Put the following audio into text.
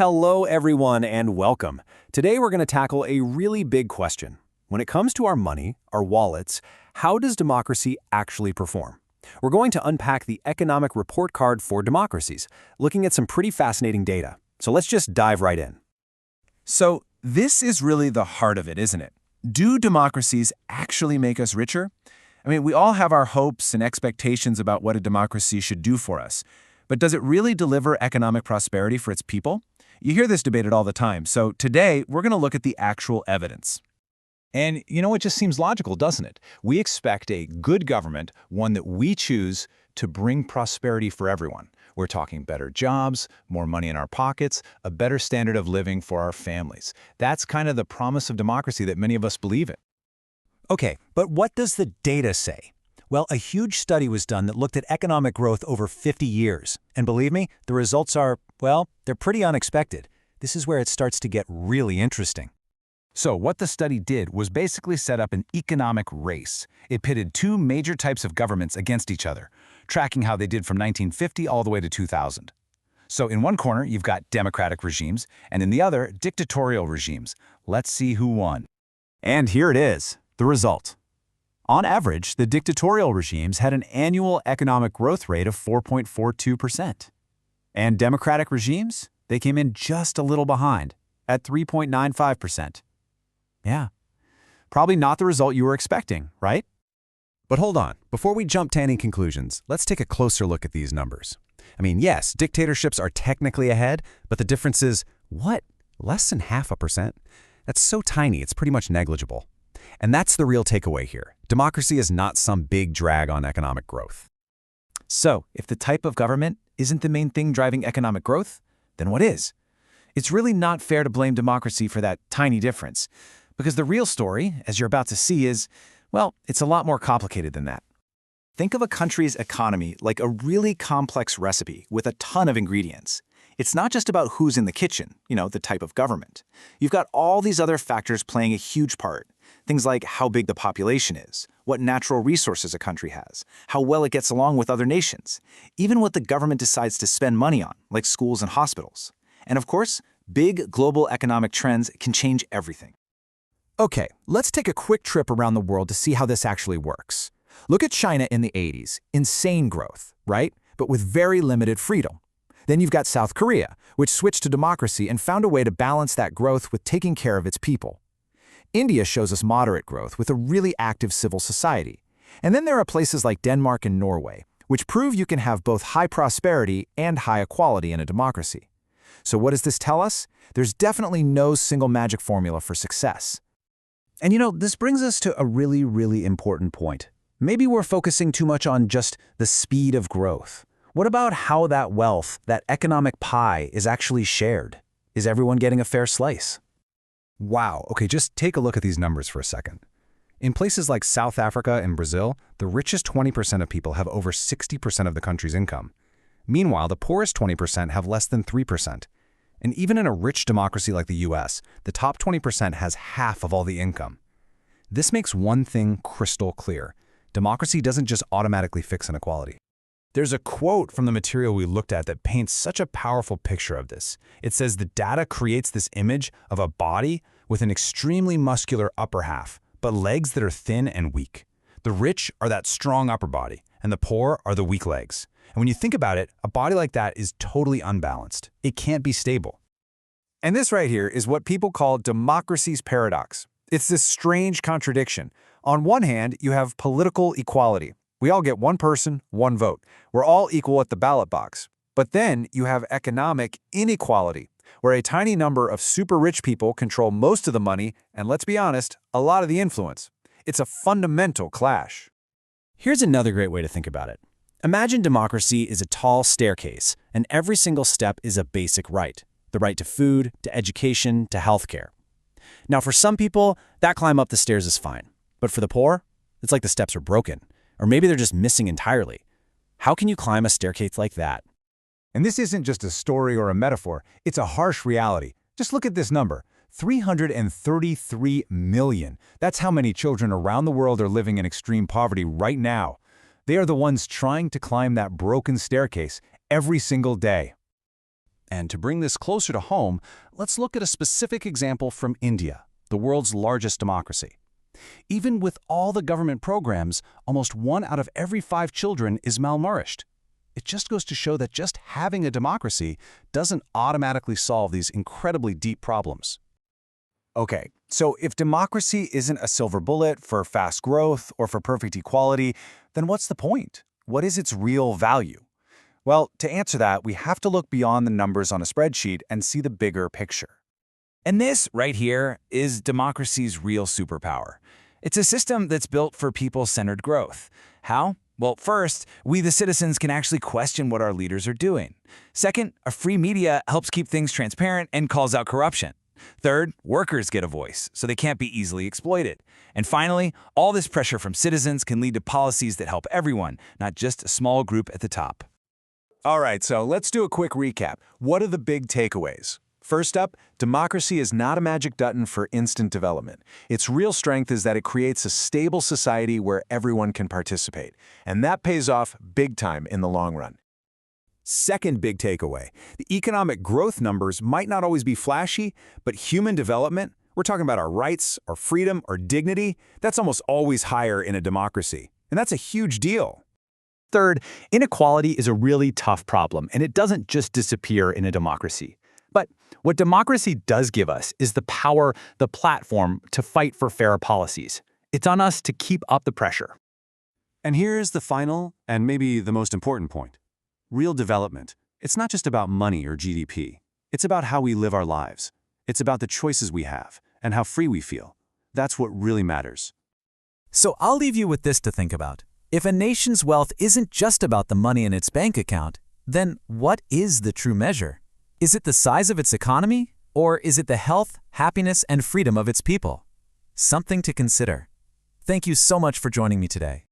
Hello, everyone, and welcome. Today, we're going to tackle a really big question. When it comes to our money, our wallets, how does democracy actually perform? We're going to unpack the economic report card for democracies, looking at some pretty fascinating data. So let's just dive right in. So this is really the heart of it, isn't it? Do democracies actually make us richer? We all have our hopes and expectations about what a democracy should do for us. But does it really deliver economic prosperity for its people? You hear this debated all the time, so today we're going to look at the actual evidence. And it just seems logical, doesn't it? We expect a good government, one that we choose to bring prosperity for everyone. We're talking better jobs, more money in our pockets, a better standard of living for our families. That's kind of the promise of democracy that many of us believe in. Okay, but what does the data say? Well, a huge study was done that looked at economic growth over 50 years. And believe me, the results are, well, they're pretty unexpected. This is where it starts to get really interesting. So what the study did was basically set up an economic race. It pitted two major types of governments against each other, tracking how they did from 1950 all the way to 2000. So in one corner, you've got democratic regimes, and in the other, dictatorial regimes. Let's see who won. And here it is, the result. On average, the dictatorial regimes had an annual economic growth rate of 4.42%. And democratic regimes, they came in just a little behind, at 3.95%. Yeah, probably not the result you were expecting, right? But hold on, before we jump to any conclusions, let's take a closer look at these numbers. Yes, dictatorships are technically ahead, but the difference is, what? Less than 0.5%? That's so tiny, it's pretty much negligible. And that's the real takeaway here. Democracy is not some big drag on economic growth. So, if the type of government isn't the main thing driving economic growth, then what is? It's really not fair to blame democracy for that tiny difference, because the real story, as you're about to see, is, well, it's a lot more complicated than that. Think of a country's economy like a really complex recipe with a ton of ingredients. It's not just about who's in the kitchen, the type of government. You've got all these other factors playing a huge part. Things like how big the population is, what natural resources a country has, how well it gets along with other nations, even what the government decides to spend money on, like schools and hospitals. And of course, big global economic trends can change everything. Okay, let's take a quick trip around the world to see how this actually works. Look at China in the 80s. Insane growth, right? But with very limited freedom. Then you've got South Korea, which switched to democracy and found a way to balance that growth with taking care of its people. India shows us moderate growth with a really active civil society. And then there are places like Denmark and Norway, which prove you can have both high prosperity and high equality in a democracy. So what does this tell us? There's definitely no single magic formula for success. And this brings us to a really, really important point. Maybe we're focusing too much on just the speed of growth. What about how that wealth, that economic pie, is actually shared? Is everyone getting a fair slice? Wow, okay, just take a look at these numbers for a second. In places like South Africa and Brazil, the richest 20% of people have over 60% of the country's income. Meanwhile, the poorest 20% have less than 3%. And even in a rich democracy like the US, the top 20% has half of all the income. This makes one thing crystal clear. Democracy doesn't just automatically fix inequality. There's a quote from the material we looked at that paints such a powerful picture of this. It says the data creates this image of a body with an extremely muscular upper half, but legs that are thin and weak. The rich are that strong upper body, and the poor are the weak legs. And when you think about it, a body like that is totally unbalanced. It can't be stable. And this right here is what people call democracy's paradox. It's this strange contradiction. On one hand, you have political equality. We all get one person, one vote. We're all equal at the ballot box. But then you have economic inequality, where a tiny number of super rich people control most of the money and, let's be honest, a lot of the influence. It's a fundamental clash. Here's another great way to think about it. Imagine democracy is a tall staircase, and every single step is a basic right. The right to food, to education, to healthcare. Now, for some people, that climb up the stairs is fine. But for the poor, it's like the steps are broken. Or maybe they're just missing entirely. How can you climb a staircase like that? And this isn't just a story or a metaphor, it's a harsh reality. Just look at this number, 333 million. That's how many children around the world are living in extreme poverty right now. They are the ones trying to climb that broken staircase every single day. And to bring this closer to home, let's look at a specific example from India, the world's largest democracy. Even with all the government programs, almost 1 out of every 5 children is malnourished. It just goes to show that just having a democracy doesn't automatically solve these incredibly deep problems. Okay, so if democracy isn't a silver bullet for fast growth or for perfect equality, then what's the point? What is its real value? Well, to answer that, we have to look beyond the numbers on a spreadsheet and see the bigger picture. And this, right here, is democracy's real superpower. It's a system that's built for people-centered growth. How? Well, first, we the citizens can actually question what our leaders are doing. Second, a free media helps keep things transparent and calls out corruption. Third, workers get a voice, so they can't be easily exploited. And finally, all this pressure from citizens can lead to policies that help everyone, not just a small group at the top. All right, so let's do a quick recap. What are the big takeaways? First up, democracy is not a magic button for instant development. Its real strength is that it creates a stable society where everyone can participate. And that pays off big time in the long run. Second big takeaway, the economic growth numbers might not always be flashy, but human development, we're talking about our rights, our freedom, our dignity, that's almost always higher in a democracy. And that's a huge deal. Third, inequality is a really tough problem, and it doesn't just disappear in a democracy. But what democracy does give us is the power, the platform to fight for fairer policies. It's on us to keep up the pressure. And here's the final, and maybe the most important point. Real development. It's not just about money or GDP. It's about how we live our lives. It's about the choices we have and how free we feel. That's what really matters. So I'll leave you with this to think about. If a nation's wealth isn't just about the money in its bank account, then what is the true measure? Is it the size of its economy, or is it the health, happiness, and freedom of its people? Something to consider. Thank you so much for joining me today.